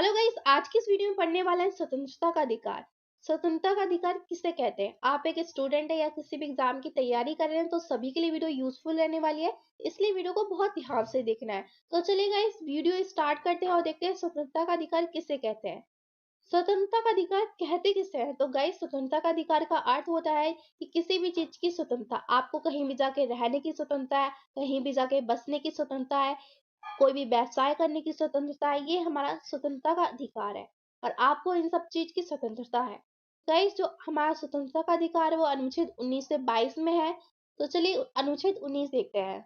Hello guys, आज की इस वीडियो में पढ़ने वाला है स्वतंत्रता का अधिकार। स्वतंत्रता का अधिकार किसे कहते हैं? आप एक स्टूडेंट है या किसी भी एग्जाम की तैयारी कर रहे हैं तो सभी के लिए वीडियो यूजफुल रहने वाली है, इसलिए वीडियो को बहुत ध्यान से देखना है। तो चलिए गाइस, वीडियो स्टार्ट करते हैं और देखते हैं स्वतंत्रता का अधिकार किसे कहते हैं। स्वतंत्रता का अधिकार कहते किसे हैं? तो गाइस, स्वतंत्रता का अधिकार का अर्थ होता है कि किसी भी चीज की स्वतंत्रता, आपको कहीं भी जाके रहने की स्वतंत्रता है, कहीं भी जाके बसने की स्वतंत्रता है, कोई भी व्यवसाय करने की स्वतंत्रता है, ये हमारा स्वतंत्रता का अधिकार है और आपको इन सब चीज की स्वतंत्रता है। गाइस, जो हमारा स्वतंत्रता का अधिकार है वो अनुच्छेद 19 से 22 में है। तो चलिए अनुच्छेद 19 देखते हैं।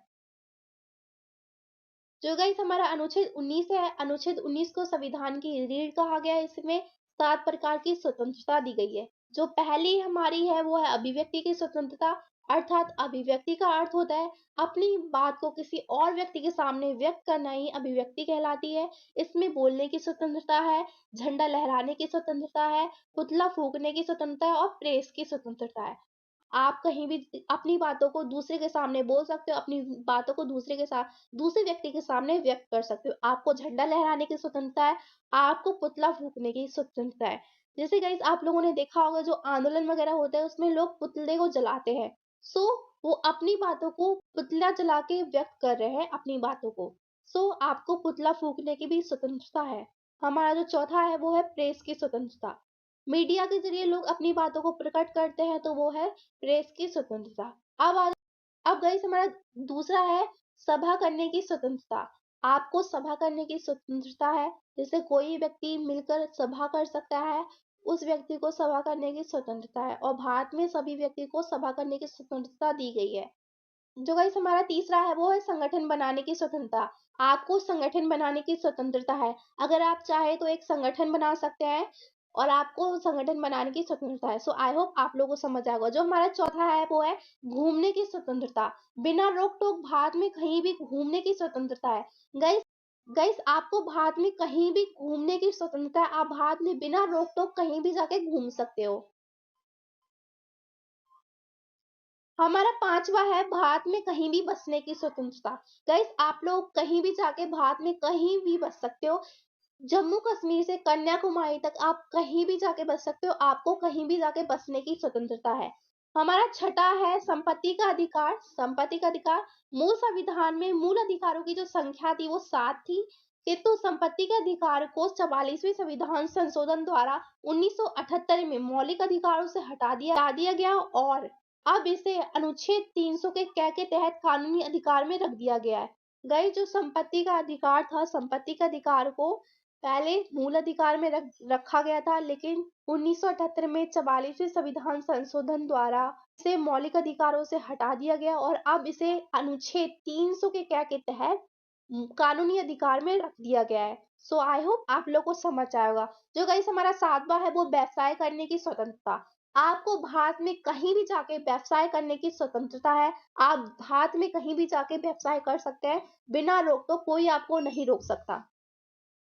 जो गाइस हमारा अनुच्छेद 19 है, अनुच्छेद 19 को संविधान की रीढ़ कहा गया है। इसमें 7 प्रकार की स्वतंत्रता दी गई है। जो पहली हमारी है वो है अभिव्यक्ति की स्वतंत्रता। अर्थात अभिव्यक्ति का अर्थ होता है अपनी बात को किसी और व्यक्ति के सामने व्यक्त करना ही अभिव्यक्ति कहलाती है। इसमें बोलने की स्वतंत्रता है, झंडा लहराने की स्वतंत्रता है, पुतला फूंकने की स्वतंत्रता है और प्रेस की स्वतंत्रता है। आप कहीं भी अपनी बातों को दूसरे के सामने बोल सकते हो, अपनी बातों को दूसरे व्यक्ति के सामने व्यक्त कर सकते हो। आपको झंडा लहराने की स्वतंत्रता है, आपको पुतला फूंकने की स्वतंत्रता है। जैसे गाइस आप लोगों ने देखा होगा जो आंदोलन वगैरह होता है उसमें लोग पुतले को जलाते हैं। सो वो अपनी बातों को पुतला जला के व्यक्त कर रहे हैं अपनी बातों को। सो आपको पुतला फूंकने की भी स्वतंत्रता है। हमारा जो चौथा है वो है प्रेस की स्वतंत्रता। मीडिया के जरिए लोग अपनी बातों को प्रकट करते हैं तो वो है प्रेस की स्वतंत्रता। अब गाइस हमारा दूसरा है सभा करने की स्वतंत्रता। आपको सभा करने की स्वतंत्रता है। जैसे कोई व्यक्ति मिलकर सभा कर सकता है, उस व्यक्ति को सभा करने की स्वतंत्रता है और भारत में सभी व्यक्ति को सभा करने की स्वतंत्रता दी गई है। जो गाइस हमारा तीसरा है वो है संगठन बनाने की स्वतंत्रता। आपको संगठन बनाने की स्वतंत्रता है। अगर आप चाहे तो एक संगठन बना सकते हैं और आपको संगठन बनाने की स्वतंत्रता है। सो आई होप आप लोगों को समझ आएगा। जो हमारा चौथा है वो है घूमने की स्वतंत्रता। बिना रोक टोक भारत में कहीं भी घूमने की स्वतंत्रता है। गाइस गाइस आपको भारत में कहीं भी घूमने की स्वतंत्रता है। आप भारत में बिना रोक टोक कहीं भी जाके घूम सकते हो। हमारा पांचवा है भारत में कहीं भी बसने की स्वतंत्रता। गाइस आप लोग कहीं भी जाके भारत में कहीं भी बस सकते हो। जम्मू कश्मीर से कन्याकुमारी तक आप कहीं भी जाके बस सकते हो। आपको कहीं भी जाके बसने की स्वतंत्रता है। हमारा छठा है संपत्ति का अधिकार। संपत्ति का अधिकार, मूल संविधान में मूल अधिकारों की जो संख्या थी वो 7 थी, किंतु संपत्ति के अधिकार को 44वें संविधान संशोधन द्वारा 1978 में मौलिक अधिकारों से हटा दिया गया और अब इसे अनुच्छेद 300 के कै के तहत कानूनी अधिकार में रख दिया गया है। गई जो संपत्ति का अधिकार था, संपत्ति के अधिकार को पहले मूल अधिकार में रखा गया था, लेकिन 1978 में 44वें संविधान संशोधन द्वारा इसे मौलिक अधिकारों से हटा दिया गया और अब इसे अनुच्छेद 300 के कै के तहत कानूनी अधिकार में रख दिया गया है। सो आई होप आप लोग को समझ आएगा। जो गाइस हमारा सातवां है वो व्यवसाय करने की स्वतंत्रता। आपको भारत में कहीं भी जाके व्यवसाय करने की स्वतंत्रता है। आप भारत में कहीं भी जाके व्यवसाय कर सकते हैं बिना रोक टोक, कोई आपको नहीं रोक सकता।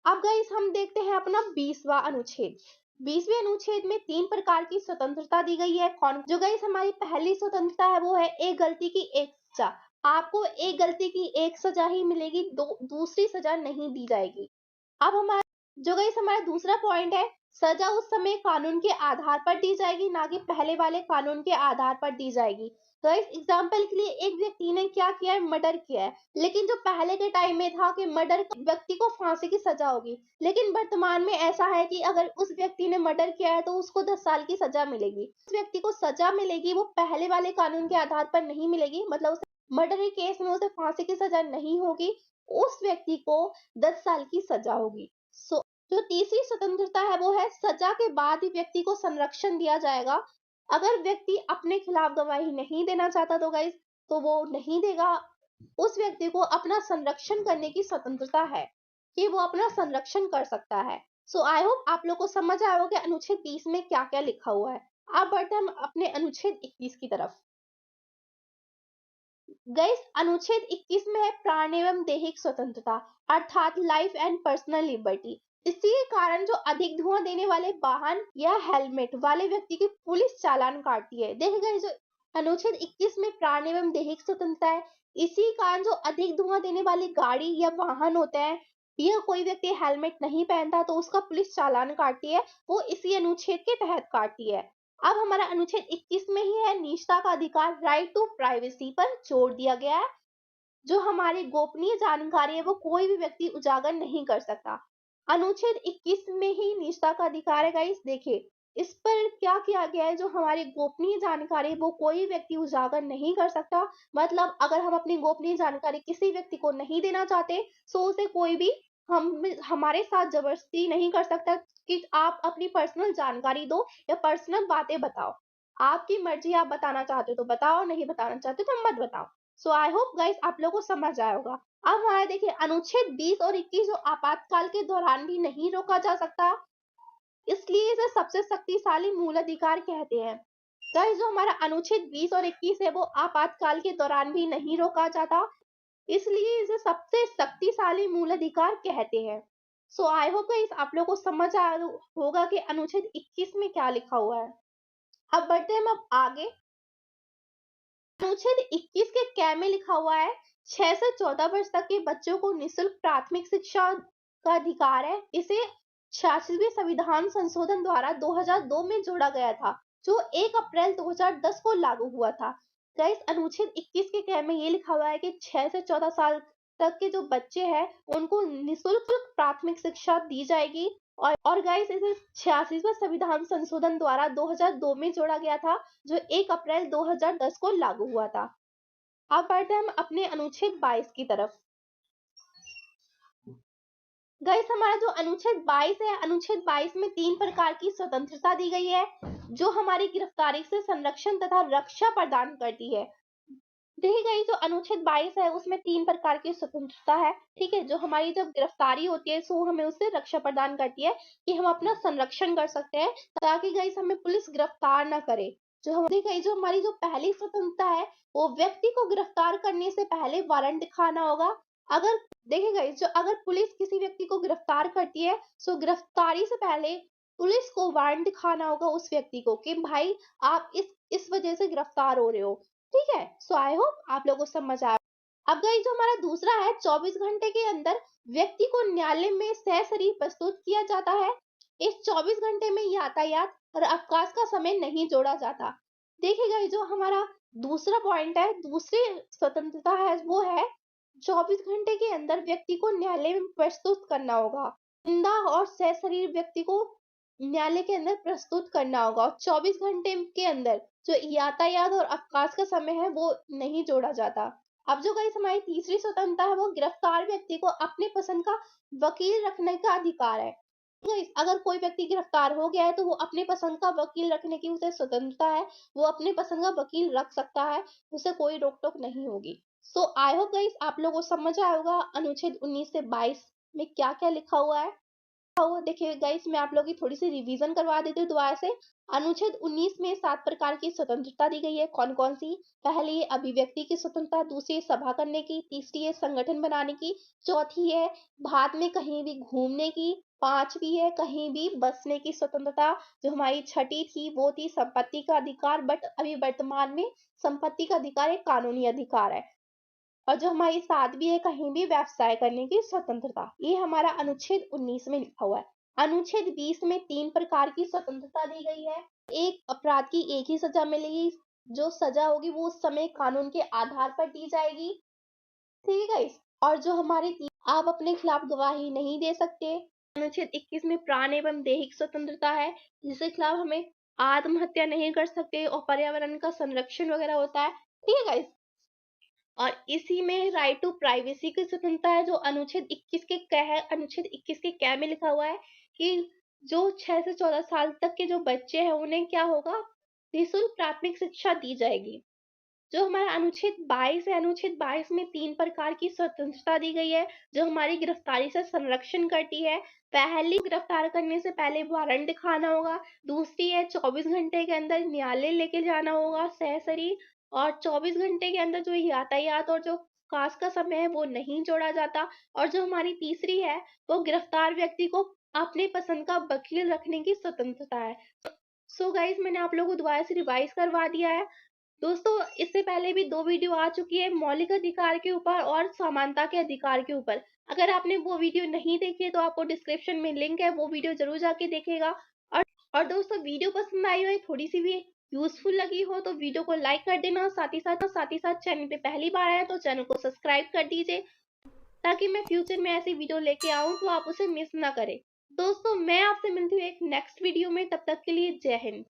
अब गाइस हम देखते हैं अपना 20वां अनुच्छेद। 20वें अनुच्छेद में 3 प्रकार की स्वतंत्रता दी गई है। कौन? जो गाइस हमारी पहली स्वतंत्रता है वो है एक गलती की एक सजा। आपको एक गलती की एक सजा ही मिलेगी, दूसरी सजा नहीं दी जाएगी। अब हमारा जो गाइस हमारा दूसरा पॉइंट है, सजा उस समय कानून के आधार पर दी जाएगी, ना कि पहले वाले कानून के आधार पर दी जाएगी। गाइस एग्जांपल के लिए एक व्यक्ति ने क्या किया है, मर्डर किया है, लेकिन जो पहले के टाइम में था कि मर्डर व्यक्ति को फांसी की सजा होगी, लेकिन वर्तमान में ऐसा है कि अगर उस व्यक्ति ने मर्डर किया है तो उसको 10 साल की सजा मिलेगी। उस व्यक्ति को सजा मिलेगी वो पहले वाले कानून के आधार पर नहीं मिलेगी, मतलब उसे मर्डर के केस में उसे फांसी की सजा नहीं होगी, उस व्यक्ति को 10 साल की सजा होगी। सो जो तीसरी स्वतंत्रता है वो है सजा के बाद ही व्यक्ति को संरक्षण दिया जाएगा। अगर व्यक्ति अपने खिलाफ गवाही नहीं देना चाहता तो गाइस तो वो नहीं देगा। उस व्यक्ति को अपना संरक्षण करने की स्वतंत्रता है कि वो अपना संरक्षण कर सकता है। सो आई होप आप लोग को समझ आया होगा कि अनुच्छेद 20 में क्या क्या लिखा हुआ है। अब बढ़ते हैं हम अपने अनुच्छेद 21 की तरफ। गाइस अनुच्छेद 21 में है प्राण एवं दैहिक स्वतंत्रता, अर्थात लाइफ एंड पर्सनल लिबर्टी। इसी के कारण जो अधिक धुआं देने वाले वाहन या हेलमेट वाले व्यक्ति की पुलिस चालान काटती है। देखिए गाइस जो अनुच्छेद 21 में प्राण एवं दैहिक स्वतंत्रता है, इसी कारण जो अधिक धुआं देने वाली गाड़ी या वाहन होते हैं या कोई व्यक्ति हेलमेट नहीं पहनता तो उसका पुलिस चालान काटती है, वो इसी अनुच्छेद के तहत काटती है। अब हमारा अनुच्छेद 21 में ही है निजता का अधिकार, राइट टू प्राइवेसी पर जोर दिया गया है। जो हमारी गोपनीय जानकारी है वो कोई भी व्यक्ति उजागर नहीं कर सकता। अनुच्छेद 21 में ही निजता का अधिकार है गाइस। देखिए इस पर क्या किया गया है, जो हमारी गोपनीय जानकारी है वो कोई व्यक्ति उजागर नहीं कर सकता। मतलब अगर हम अपनी गोपनीय जानकारी किसी व्यक्ति को नहीं देना चाहते तो उसे कोई भी हमारे साथ जबरदस्ती नहीं कर सकता कि आप अपनी पर्सनल जानकारी दो या पर्सनल बातें बताओ। आपकी मर्जी, आप बताना चाहते हो तो बताओ, नहीं बताना चाहते तो मत बताओ। सो आई होप गाइस आप लोगों को समझ आया होगा। अब हमारा देखिए अनुच्छेद 20 और 21 जो आपातकाल के दौरान भी नहीं रोका जा सकता, इसलिए इसे सबसे शक्तिशाली मूल अधिकार कहते हैं। गाइस जो हमारा अनुच्छेद 20 और 21 है वो आपातकाल के दौरान भी नहीं रोका जाता, इसलिए इसे सबसे शक्तिशाली मूल अधिकार कहते हैं। सो आई होप गाइस आप लोगों को समझ आया होगा कि अनुच्छेद 21 में क्या लिखा हुआ है। अब बढ़ते हैं हम अब आगे। अनुच्छेद 21 के कै में लिखा हुआ है 6 से 14 वर्ष तक के बच्चों को निःशुल्क प्राथमिक शिक्षा का अधिकार है। इसे 86वें संविधान संशोधन द्वारा 2002 में जोड़ा गया था, जो 1 अप्रैल 2010 को लागू हुआ था। गाइस अनुच्छेद 21 के कै में ये लिखा हुआ है कि 6 से 14 साल तक के जो बच्चे हैं उनको निःशुल्क प्राथमिक शिक्षा दी जाएगी। और गाइस इसे 86वां संविधान संशोधन द्वारा 2002 में जोड़ा गया था, जो 1 अप्रैल 2010 को लागू हुआ था। अब बढ़ते हैं हम अपने अनुच्छेद 22 की तरफ। गाइस हमारा जो अनुच्छेद 22 है, अनुच्छेद 22 में 3 प्रकार की स्वतंत्रता दी गई है, जो हमारी गिरफ्तारी से संरक्षण तथा रक्षा प्रदान करती है। देखिए गाइस जो अनुच्छेद 22 है उसमें 3 प्रकार की स्वतंत्रता है, ठीक है। जो हमारी जब गिरफ्तारी होती है सो हमें उससे रक्षा प्रदान करती है कि हम अपना संरक्षण कर सकते हैं, ताकि गाइस हमें पुलिस गिरफ्तार ना करे। जो हम देखिए जो हमारी जो पहली स्वतंत्रता है वो व्यक्ति को गिरफ्तार करने से पहले वारंट दिखाना होगा। अगर देखिए गाइस जो अगर पुलिस किसी व्यक्ति को गिरफ्तार करती है सो गिरफ्तारी से पहले पुलिस को वारंट दिखाना होगा उस व्यक्ति को कि भाई आप इस वजह से गिरफ्तार हो रहे हो, ठीक है। सो आई होप आप लोगों को समझ आया। अब गाइस जो हमारा दूसरा है 24 घंटे के अंदर व्यक्ति को न्यायालय में सशरीर प्रस्तुत किया जाता है। इस 24 घंटे में यातायात और अवकाश का समय नहीं जोड़ा जाता। देखिए गाइस जो हमारा दूसरा पॉइंट है, दूसरी स्वतंत्रता है वो है 24 घंटे के अंदर व्यक्ति को न्यायालय में प्रस्तुत करना होगा। जिंदा और सशरीर व्यक्ति को न्यायालय के अंदर प्रस्तुत करना होगा और 24 घंटे के अंदर जो यातायात और अवकाश का समय है वो नहीं जोड़ा जाता। अब जो गाइस हमारी तीसरी स्वतंत्रता है वो गिरफ्तार व्यक्ति को अपने पसंद का वकील रखने का अधिकार है। गाइस अगर कोई व्यक्ति गिरफ्तार हो गया है तो वो अपने पसंद का वकील रखने की उसे स्वतंत्रता है, वो अपने पसंद का वकील रख सकता है, उसे कोई रोक टोक नहीं होगी। सो आई होप गाइस आप लोगों को समझ आया होगा अनुच्छेद 19 से 22 में क्या क्या लिखा हुआ है। हुआ देखिए गाइस मैं आप लोगों की थोड़ी सी रिवीजन करवा देती हूँ दोबारा से। अनुच्छेद 19 में 7 प्रकार की स्वतंत्रता दी गई है। कौन कौन सी? पहली है अभिव्यक्ति की स्वतंत्रता, दूसरी है सभा करने की, तीसरी है संगठन बनाने की, चौथी है भारत में कहीं भी घूमने की, पांचवी है कहीं भी बसने की स्वतंत्रता। जो हमारी छठी थी वो थी संपत्ति का अधिकार, बट अभी वर्तमान में संपत्ति का अधिकार एक कानूनी अधिकार है। और जो हमारी 7वीं है कहीं भी व्यवसाय करने की स्वतंत्रता। ये हमारा अनुच्छेद 19 में लिखा हुआ है। अनुच्छेद 20 में 3 प्रकार की स्वतंत्रता दी गई है। एक अपराध की एक ही सजा मिलेगी, जो सजा होगी वो उस समय कानून के आधार पर दी जाएगी, ठीक है। और जो आप अपने खिलाफ गवाही नहीं दे सकते। अनुच्छेद 21 में प्राण एवं दैहिक स्वतंत्रता है, जिसके खिलाफ हमें आत्महत्या नहीं कर सकते और पर्यावरण का संरक्षण वगैरह होता है, ठीक है गाइस। और इसी में राइट टू प्राइवेसी की स्वतंत्रता है, जो अनुच्छेद 21 के क है। अनुच्छेद 21 के क में लिखा हुआ है कि जो 6 से 14 साल तक के जो बच्चे हैं उन्हें क्या होगा, निःशुल्क प्राथमिक शिक्षा दी जाएगी। जो हमारा अनुच्छेद 22 है, अनुच्छेद 22 में 3 प्रकार की स्वतंत्रता दी गई है, जो हमारी गिरफ्तारी से संरक्षण करती है। पहली, गिरफ्तार करने से पहले वारंट दिखाना होगा। दूसरी है 24 घंटे के अंदर न्यायालय लेके जाना होगा सशरीर। और 24 घंटे के अंदर जो यातायात और जो अवकाश का समय है वो नहीं जोड़ा जाता। और जो हमारी तीसरी है वो गिरफ्तार व्यक्ति को अपने पसंद का वकील रखने की स्वतंत्रता है। सो गाइस मैंने आप लोगों को दोबारा से रिवाइज करवा दिया है। दोस्तों इससे पहले भी 2 वीडियो आ चुकी है मौलिक अधिकार के ऊपर और समानता के अधिकार के ऊपर। अगर आपने वो वीडियो नहीं देखी है तो आपको डिस्क्रिप्शन में लिंक है, वो वीडियो ज़रूर जाके देखिएगा। और और दोस्तों वीडियो पसंद आई हो, थोड़ी-सी भी यूज़फुल लगी हो तो वीडियो को लाइक कर देना, साथ ही साथ चैनल पे पहली बार आए हैं तो चैनल को सब्सक्राइब कर दीजिए, ताकि मैं फ्यूचर में ऐसी वीडियो लेके आऊँ तो आप उसे मिस ना करें। दोस्तों मैं आपसे मिलती हूँ एक नेक्स्ट वीडियो में, तब तक के लिए जय हिंद।